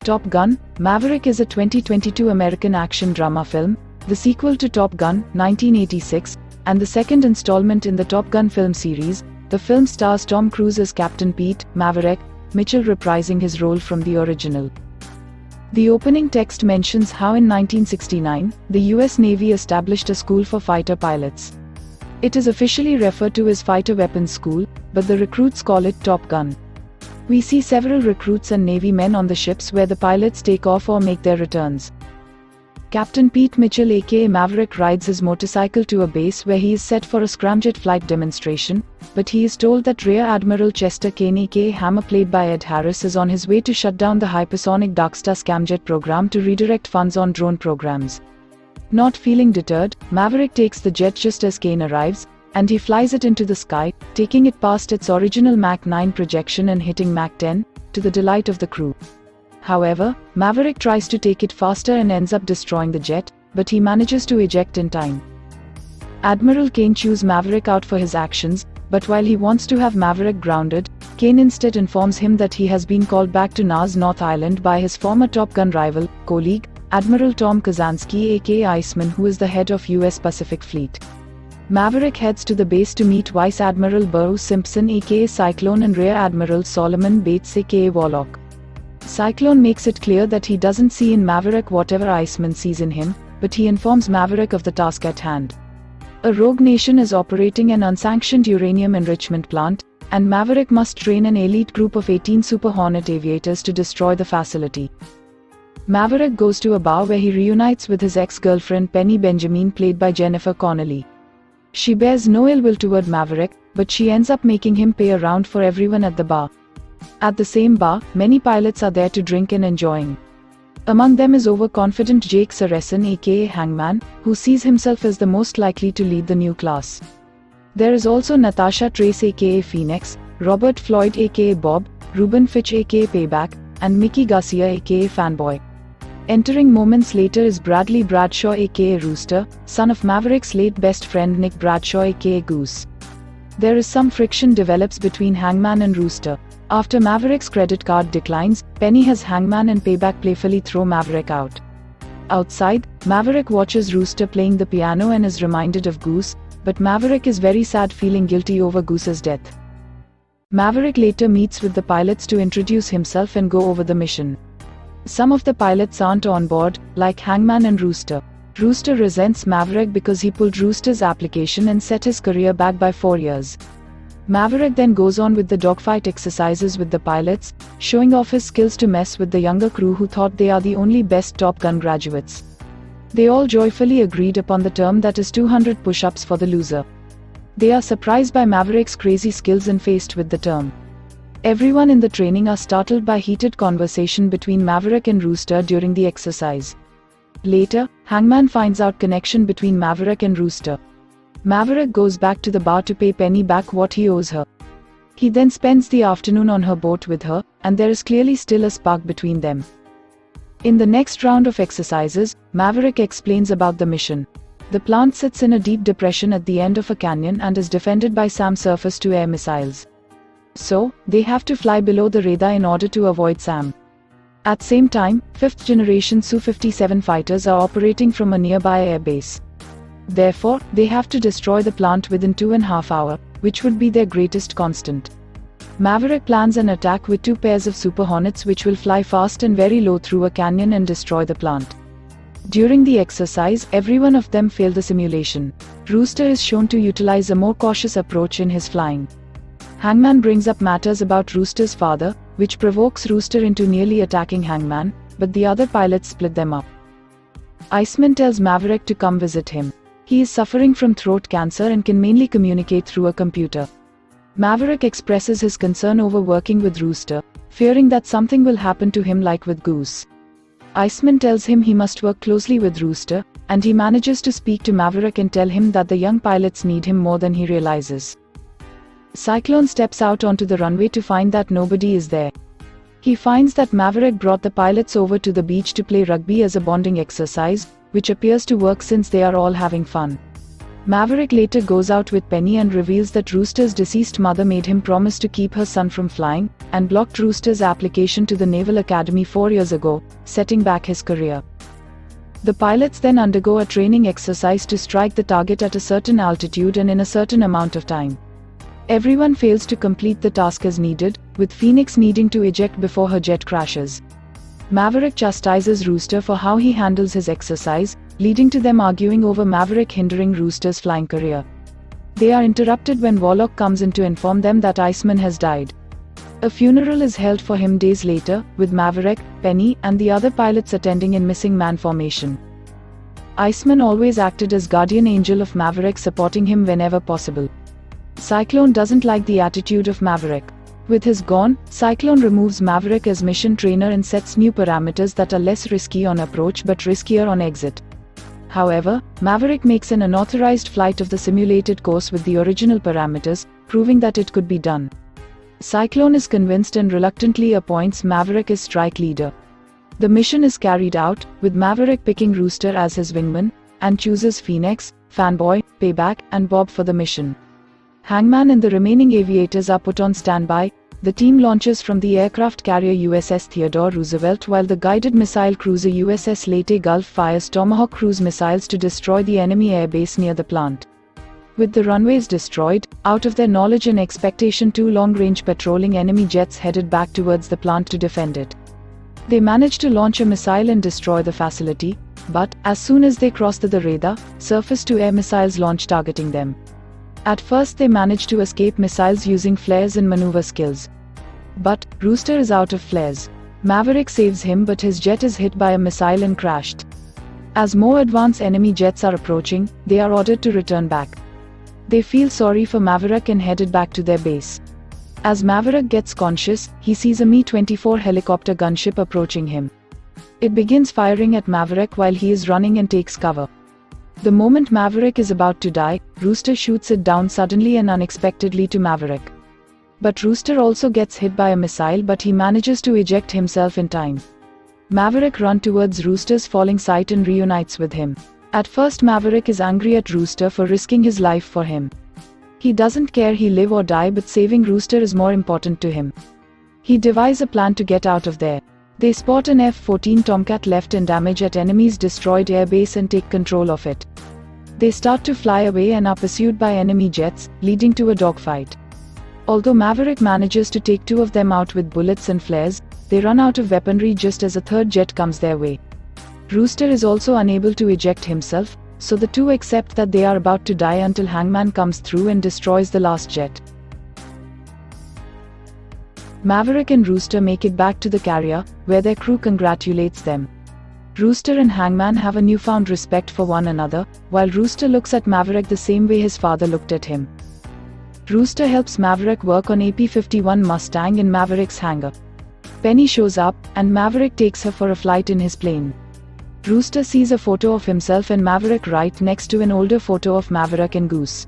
Top Gun: Maverick is a 2022 American action drama film, the sequel to Top Gun, 1986, and the second installment in the Top Gun film series. The film stars Tom Cruise as Captain Pete Maverick Mitchell, reprising his role from the original. The opening text mentions how in 1969, the US Navy established a school for fighter pilots. It is officially referred to as Fighter Weapons School, but the recruits call it Top Gun. We see several recruits and Navy men on the ships where the pilots take off or make their returns. Captain Pete Mitchell aka Maverick rides his motorcycle to a base where he is set for a scramjet flight demonstration, but he is told that Rear Admiral Chester Kane aka Hammer, played by Ed Harris, is on his way to shut down the hypersonic Darkstar scamjet program to redirect funds on drone programs. Not feeling deterred, Maverick takes the jet just as Kane arrives, and he flies it into the sky, taking it past its original Mach 9 projection and hitting Mach 10, to the delight of the crew. However, Maverick tries to take it faster and ends up destroying the jet, but he manages to eject in time. Admiral Kane chews Maverick out for his actions, but while he wants to have Maverick grounded, Kane instead informs him that he has been called back to NAS North Island by his former Top Gun rival, colleague, Admiral Tom Kazansky aka Iceman, who is the head of US Pacific Fleet. Maverick heads to the base to meet Vice Admiral Burrow Simpson aka Cyclone and Rear Admiral Solomon Bates aka Warlock. Cyclone makes it clear that he doesn't see in Maverick whatever Iceman sees in him, but he informs Maverick of the task at hand. A rogue nation is operating an unsanctioned uranium enrichment plant, and Maverick must train an elite group of 18 Super Hornet aviators to destroy the facility. Maverick goes to a bar where he reunites with his ex-girlfriend Penny Benjamin, played by Jennifer Connelly. She bears no ill will toward Maverick, but she ends up making him pay a round for everyone at the bar. At the same bar, many pilots are there to drink and enjoying. Among them is overconfident Jake Saracen aka Hangman, who sees himself as the most likely to lead the new class. There is also Natasha Trace aka Phoenix, Robert Floyd aka Bob, Ruben Fitch aka Payback, and Mickey Garcia aka Fanboy. Entering moments later is Bradley Bradshaw aka Rooster, son of Maverick's late best friend Nick Bradshaw aka Goose. There is some friction develops between Hangman and Rooster. After Maverick's credit card declines, Penny has Hangman and Payback playfully throw Maverick out. Outside, Maverick watches Rooster playing the piano and is reminded of Goose, but Maverick is very sad, feeling guilty over Goose's death. Maverick later meets with the pilots to introduce himself and go over the mission. Some of the pilots aren't on board, like Hangman and Rooster. Rooster resents Maverick because he pulled Rooster's application and set his career back by 4 years. Maverick then goes on with the dogfight exercises with the pilots, showing off his skills to mess with the younger crew who thought they are the only best Top Gun graduates. They all joyfully agreed upon the term that is 200 push-ups for the loser. They are surprised by Maverick's crazy skills and faced with the term. Everyone in the training are startled by heated conversation between Maverick and Rooster during the exercise. Later, Hangman finds out connection between Maverick and Rooster. Maverick goes back to the bar to pay Penny back what he owes her. He then spends the afternoon on her boat with her, and there is clearly still a spark between them. In the next round of exercises, Maverick explains about the mission. The plant sits in a deep depression at the end of a canyon and is defended by SAM surface-to-air missiles. So, they have to fly below the radar in order to avoid SAM. At same time, 5th generation Su-57 fighters are operating from a nearby air base. Therefore, they have to destroy the plant within 2.5 hours, which would be their greatest constant. Maverick plans an attack with 2 pairs of Super Hornets which will fly fast and very low through a canyon and destroy the plant. During the exercise, every one of them failed the simulation. Rooster is shown to utilize a more cautious approach in his flying. Hangman brings up matters about Rooster's father, which provokes Rooster into nearly attacking Hangman, but the other pilots split them up. Iceman tells Maverick to come visit him. He is suffering from throat cancer and can mainly communicate through a computer. Maverick expresses his concern over working with Rooster, fearing that something will happen to him like with Goose. Iceman tells him he must work closely with Rooster, and he manages to speak to Maverick and tell him that the young pilots need him more than he realizes. Cyclone steps out onto the runway to find that nobody is there. He finds that Maverick brought the pilots over to the beach to play rugby as a bonding exercise, which appears to work since they are all having fun. Maverick later goes out with Penny and reveals that Rooster's deceased mother made him promise to keep her son from flying, and blocked Rooster's application to the Naval Academy 4 years ago, setting back his career. The pilots then undergo a training exercise to strike the target at a certain altitude and in a certain amount of time. Everyone fails to complete the task as needed, with Phoenix needing to eject before her jet crashes. Maverick chastises Rooster for how he handles his exercise, leading to them arguing over Maverick hindering Rooster's flying career. They are interrupted when Warlock comes in to inform them that Iceman has died. A funeral is held for him days later, with Maverick, Penny, and the other pilots attending in missing man formation. Iceman always acted as guardian angel of Maverick, supporting him whenever possible. Cyclone doesn't like the attitude of Maverick. With his gone, Cyclone removes Maverick as mission trainer and sets new parameters that are less risky on approach but riskier on exit. However, Maverick makes an unauthorized flight of the simulated course with the original parameters, proving that it could be done. Cyclone is convinced and reluctantly appoints Maverick as strike leader. The mission is carried out, with Maverick picking Rooster as his wingman, and chooses Phoenix, Fanboy, Payback, and Bob for the mission. Hangman and the remaining aviators are put on standby. The team launches from the aircraft carrier USS Theodore Roosevelt while the guided missile cruiser USS Leyte Gulf fires Tomahawk cruise missiles to destroy the enemy airbase near the plant. With the runways destroyed, out of their knowledge and expectation, 2 long-range patrolling enemy jets headed back towards the plant to defend it. They manage to launch a missile and destroy the facility, but, as soon as they cross the radar, surface-to-air missiles launch targeting them. At first they manage to escape missiles using flares and maneuver skills. But, Rooster is out of flares. Maverick saves him, but his jet is hit by a missile and crashed. As more advanced enemy jets are approaching, they are ordered to return back. They feel sorry for Maverick and headed back to their base. As Maverick gets conscious, he sees a Mi-24 helicopter gunship approaching him. It begins firing at Maverick while he is running and takes cover. The moment Maverick is about to die, Rooster shoots it down suddenly and unexpectedly to Maverick. But Rooster also gets hit by a missile, but he manages to eject himself in time. Maverick runs towards Rooster's falling site and reunites with him. At first Maverick is angry at Rooster for risking his life for him. He doesn't care he live or die, but saving Rooster is more important to him. He devises a plan to get out of there. They spot an F-14 Tomcat left and damage at enemy's destroyed airbase and take control of it. They start to fly away and are pursued by enemy jets, leading to a dogfight. Although Maverick manages to take 2 of them out with bullets and flares, they run out of weaponry just as a 3rd jet comes their way. Rooster is also unable to eject himself, so the 2 accept that they are about to die until Hangman comes through and destroys the last jet. Maverick and Rooster make it back to the carrier, where their crew congratulates them. Rooster and Hangman have a newfound respect for one another, while Rooster looks at Maverick the same way his father looked at him. Rooster helps Maverick work on AP-51 Mustang in Maverick's hangar. Penny shows up, and Maverick takes her for a flight in his plane. Rooster sees a photo of himself and Maverick right next to an older photo of Maverick and Goose.